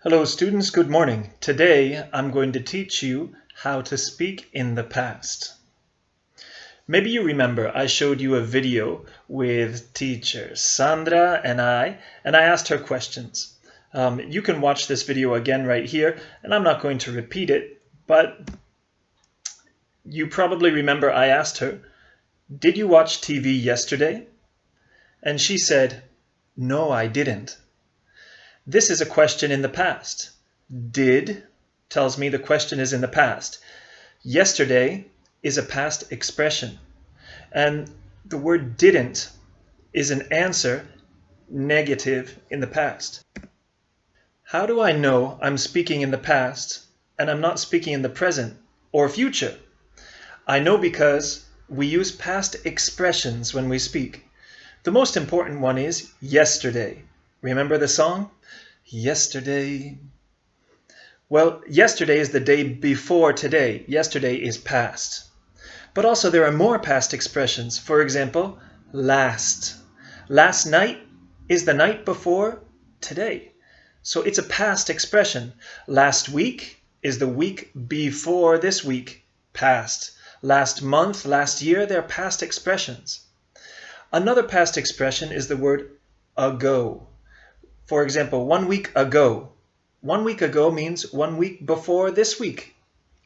Hello students, good morning. Today I'm going to teach you how to speak in the past. Maybe you remember I showed you a video with teacher Sandra and I asked her questions. You can watch this video again right here, and I'm not going to repeat it, but you probably remember I asked her, "Did you watch TV yesterday?" And she said, "No, I didn't." This is a question in the past. Did tells me the question is in the past. Yesterday is a past expression. And the word didn't is an answer, negative, in the past. How do I know I'm speaking in the past and I'm not speaking in the present or future? I know because we use past expressions when we speak. The most important one is yesterday. Remember the song? Yesterday. Well, yesterday is the day before today. Yesterday is past. But also there are more past expressions. For example, last. Last night is the night before today. So it's a past expression. Last week is the week before this week. Past. Last month, last year, they're past expressions. Another past expression is the word ago. For example, 1 week ago. 1 week ago means 1 week before this week.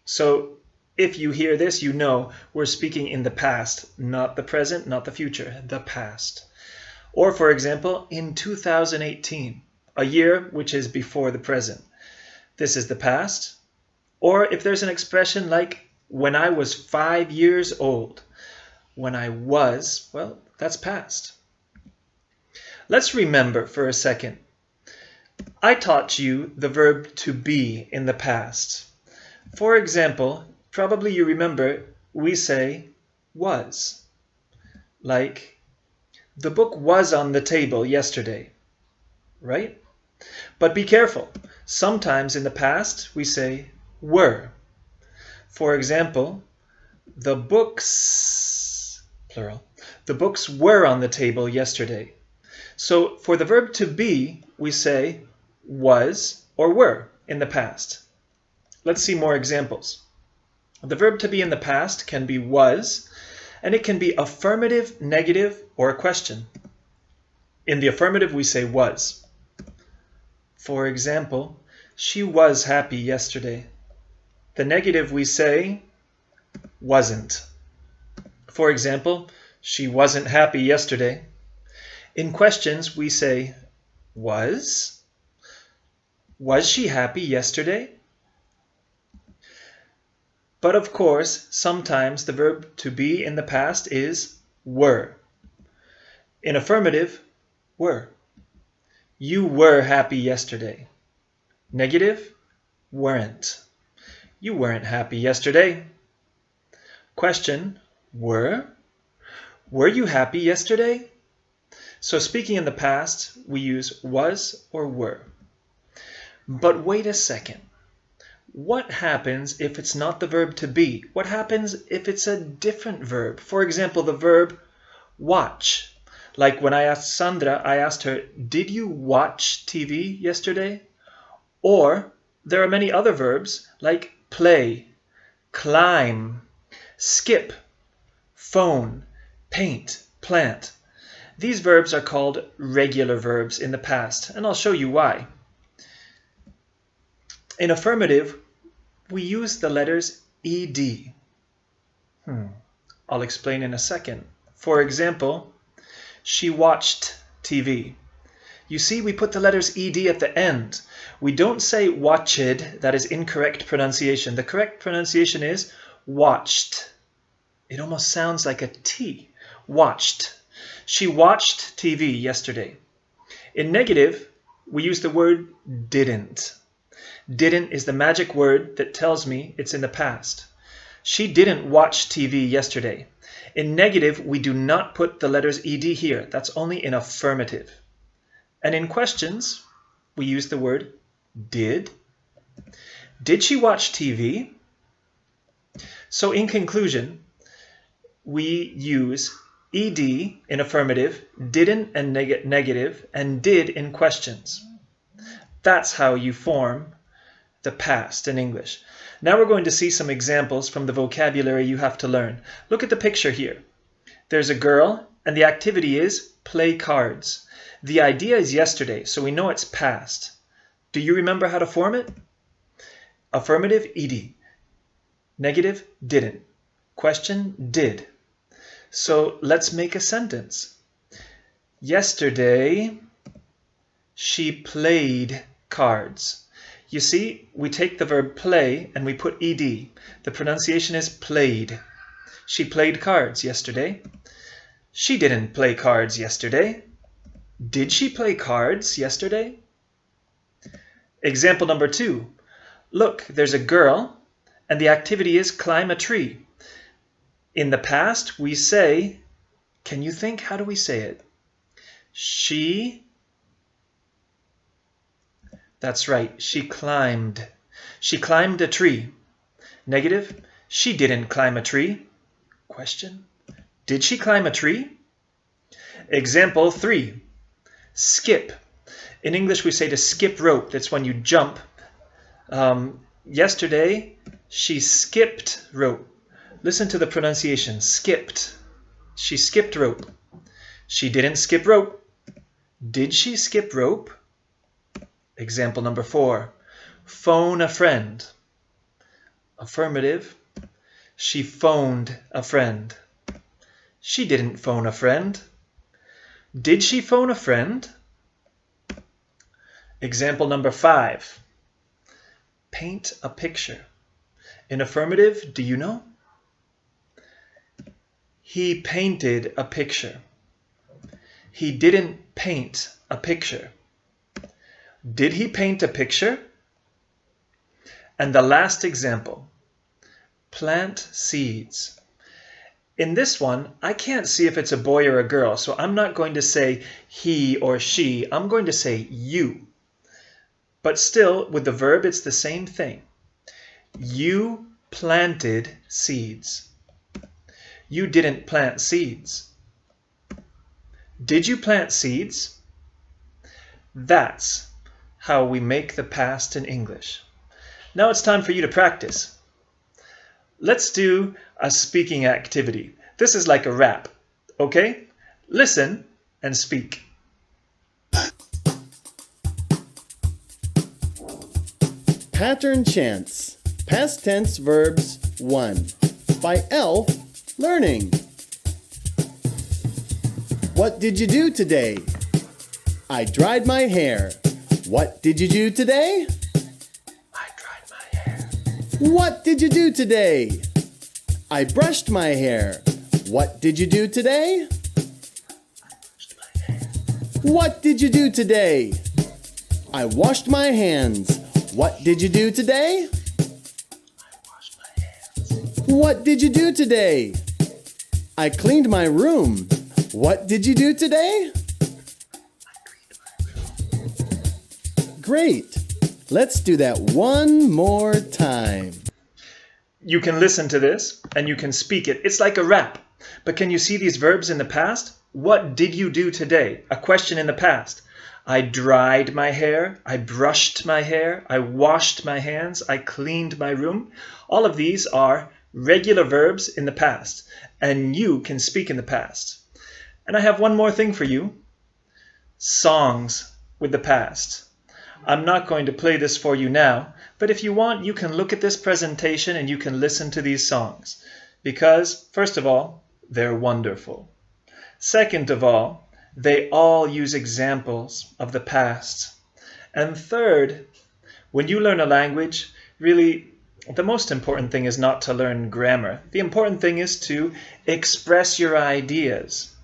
So if you hear this, you know we're speaking in the past, not the present, not the future, the past. Or for example, in 2018, a year which is before the present. This is the past. Or if there's an expression like when I was 5 years old. When I was, well, that's past. Let's remember for a second. I taught you the verb to be in the past. For example, probably you remember we say was. Like, the book was on the table yesterday, right? But be careful. Sometimes in the past we say were. For example, the books, plural, the books were on the table yesterday. So for the verb to be, we say was or were in the past. Let's see more examples. The verb to be in the past can be was, and it can be affirmative, negative, or a question. In the affirmative, we say was. For example, she was happy yesterday. The negative, we say wasn't. For example, she wasn't happy yesterday. In questions, we say was. Was she happy yesterday? But of course, sometimes the verb to be in the past is were. In affirmative, were. You were happy yesterday. Negative, weren't. You weren't happy yesterday. Question, were? Were you happy yesterday? So speaking in the past, we use was or were. But wait a second. What happens if it's not the verb to be? What happens if it's a different verb? For example, the verb watch. Like when I asked Sandra, I asked her, "Did you watch TV yesterday?" Or there are many other verbs like play, climb, skip, phone, paint, plant. These verbs are called regular verbs in the past, and I'll show you why. In affirmative, we use the letters ed. I'll explain in a second. For example, she watched TV. You see, we put the letters ed at the end. We don't say watched. That is incorrect pronunciation. The correct pronunciation is watched. It almost sounds like a T. Watched. She watched TV yesterday. In negative, we use the word didn't. Didn't is the magic word that tells me it's in the past. She didn't watch TV yesterday. In negative, we do not put the letters ed here. That's only in affirmative. And in questions, we use the word did. Did she watch TV? So in conclusion, we use ed in affirmative, didn't in negative, and did in questions. That's how you form the past in English. Now we're going to see some examples from the vocabulary you have to learn. Look at the picture here. There's a girl, and the activity is play cards. The idea is yesterday, so we know it's past. Do you remember how to form it? Affirmative, ed. Negative, didn't. Question, did. So let's make a sentence. Yesterday, she played cards. You see, we take the verb play and we put ed. The pronunciation is played. She played cards yesterday. She didn't play cards yesterday. Did she play cards yesterday? Example number 2. Look, there's a girl, and the activity is climb a tree. In the past, we say, can you think? How do we say it? That's right, she climbed. She climbed a tree. Negative, she didn't climb a tree. Question, did she climb a tree? Example 3, skip. In English, we say to skip rope. That's when you jump. Yesterday, she skipped rope. Listen to the pronunciation, skipped. She skipped rope. She didn't skip rope. Did she skip rope? Example number 4, phone a friend. Affirmative, she phoned a friend. She didn't phone a friend. Did she phone a friend? Example number 5, paint a picture. In affirmative, do you know? He painted a picture. He didn't paint a picture. Did he paint a picture? And the last example, plant seeds. In this one, I can't see if it's a boy or a girl, so I'm not going to say he or she. I'm going to say you. But still, with the verb, it's the same thing. You planted seeds. You didn't plant seeds. Did you plant seeds? That's how we make the past in English. Now it's time for you to practice. Let's do a speaking activity. This is like a rap, okay? Listen and speak. Pattern chants. Past tense verbs 1. By Elf Learning. What did you do today? I dried my hair. What did you do today? I dried my hair. What did you do today? I brushed my hair. What did you do today? I brushed my hair. What did you do today? I washed my hands. What did you do today? I washed my hands. What did you do today? I cleaned my room. What did you do today? I cleaned my room. Great. Let's do that one more time. You can listen to this and you can speak it. It's like a rap. But can you see these verbs in the past? What did you do today? A question in the past. I dried my hair. I brushed my hair. I washed my hands. I cleaned my room. All of these are regular verbs in the past. And you can speak in the past. And I have one more thing for you. Songs with the past. I'm not going to play this for you now, but if you want, you can look at this presentation and you can listen to these songs. Because, first of all, they're wonderful. Second of all, they all use examples of the past. And third, when you learn a language, really, the most important thing is not to learn grammar. The important thing is to express your ideas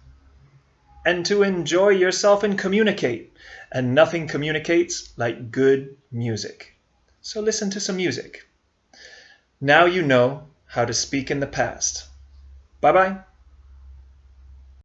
and to enjoy yourself and communicate. And nothing communicates like good music. So listen to some music. Now you know how to speak in the past. Bye-bye.